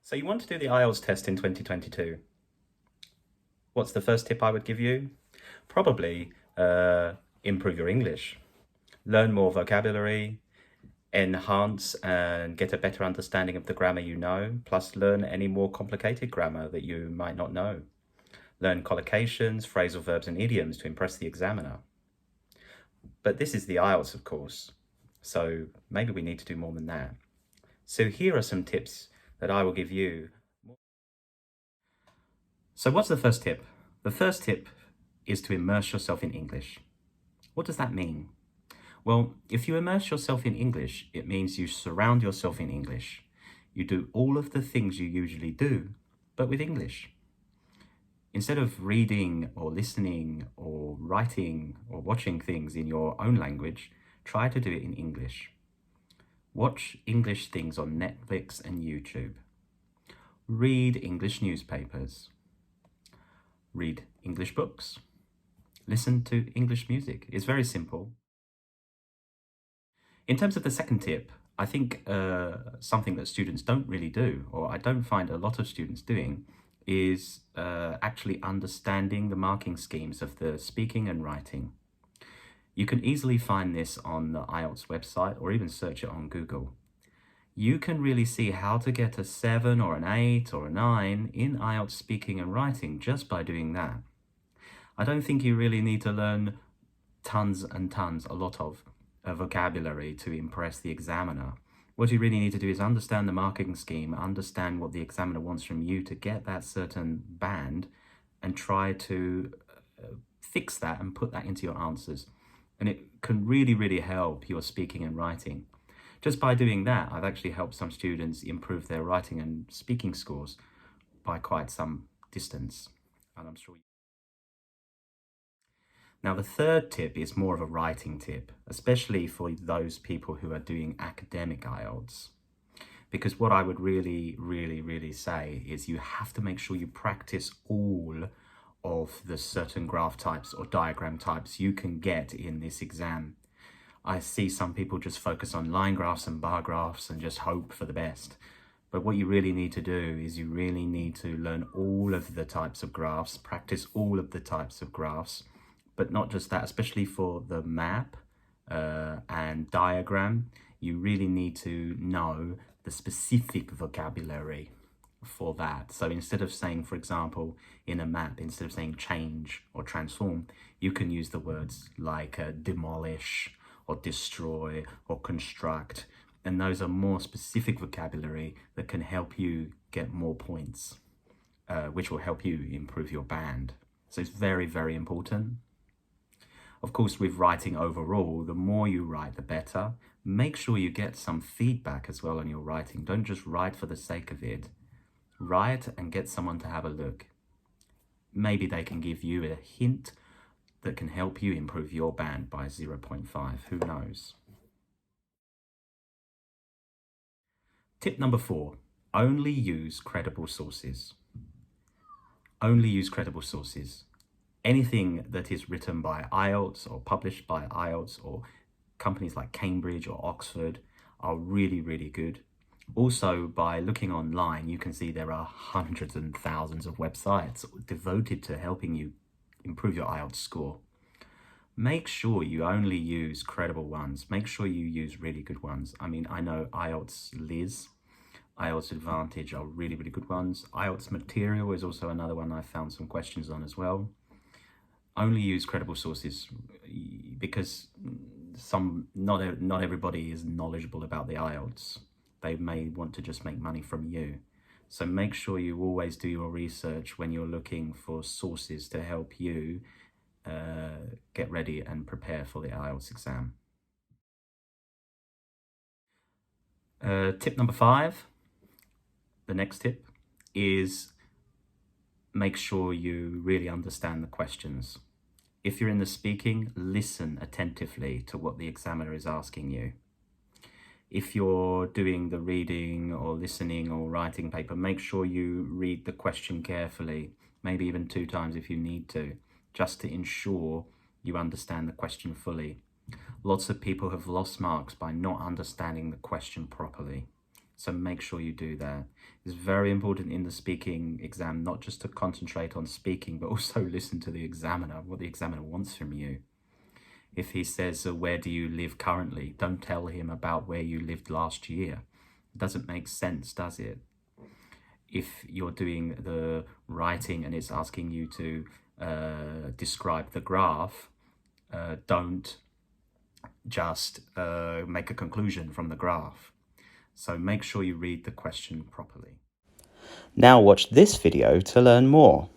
So you want to do the IELTS test in 2022. What's the first tip I would give you? Probably improve your English. Learn more vocabulary, enhance and get a better understanding of the grammar you know, plus learn any more complicated grammar that you might not know. Learn collocations, phrasal verbs and idioms to impress the examiner. But this is the IELTS, of course, so maybe we need to do more than that. So here are some tips that I will give you. So what's the first tip? The first tip is to immerse yourself in English. What does that mean? Well, if you immerse yourself in English, it means you surround yourself in English. You do all of the things you usually do, but with English. Instead of reading or listening or writing or watching things in your own language, try to do it in English. Watch English things on Netflix and YouTube. Read English newspapers. Read English books. Listen to English music. It's very simple. In terms of the second tip, I think something that students don't really do, or I don't find a lot of students doing, is actually understanding the marking schemes of the speaking and writing. You can easily find this on the IELTS website or even search it on Google. You can really see how to get a 7 or an 8 or a 9 in IELTS speaking and writing just by doing that. I don't think you really need to learn tons and tons, a lot of vocabulary to impress the examiner. What you really need to do is understand the marking scheme, understand what the examiner wants from you to get that certain band, and try to fix that and put that into your answers. And it can really, really help your speaking and writing. Just by doing that, I've actually helped some students improve their writing and speaking scores by quite some distance. And I'm sure Now, the third tip is more of a writing tip, especially for those people who are doing academic IELTS. Because what I would really say is you have to make sure you practice all of the certain graph types or diagram types you can get in this exam. I see some people just focus on line graphs and bar graphs and just hope for the best. But what you really need to do is you really need to learn all of the types of graphs, practice all of the types of graphs, but not just that, especially for the map and diagram, you really need to know the specific vocabulary for that. So instead of saying, for example, in a map, instead of saying change or transform, you can use the words like demolish or destroy or construct. And those are more specific vocabulary that can help you get more points, which will help you improve your band. So it's very important. Of course, with writing overall, the more you write, the better. Make sure you get some feedback as well on your writing. Don't just write for the sake of it. Write and get someone to have a look. Maybe they can give you a hint that can help you improve your band by 0.5. Who knows? Tip number 4, only use credible sources. Only use credible sources. Anything that is written by IELTS or published by IELTS or companies like Cambridge or Oxford are really good. Also, by looking online, you can see there are hundreds and thousands of websites devoted to helping you improve your IELTS score. Make sure you only use credible ones. Make sure you use really good ones. I mean, I know IELTS Liz, IELTS Advantage are really good ones. IELTS Material is also another one I found some questions on as well. Only use credible sources because not everybody is knowledgeable about the IELTS. They may want to just make money from you. So make sure you always do your research when you're looking for sources to help you get ready and prepare for the IELTS exam. Tip number 5, the next tip, is make sure you really understand the questions. If you're in the speaking, listen attentively to what the examiner is asking you. If you're doing the reading or listening or writing paper, make sure you read the question carefully, maybe even 2 times if you need to, just to ensure you understand the question fully. Lots of people have lost marks by not understanding the question properly. So make sure you do that. It's very important in the speaking exam, not just to concentrate on speaking, but also listen to the examiner, what the examiner wants from you. If he says, where do you live currently? Don't tell him about where you lived last year. It doesn't make sense, does it? If you're doing the writing and it's asking you to describe the graph, don't just make a conclusion from the graph. So make sure you read the question properly. Now watch this video to learn more.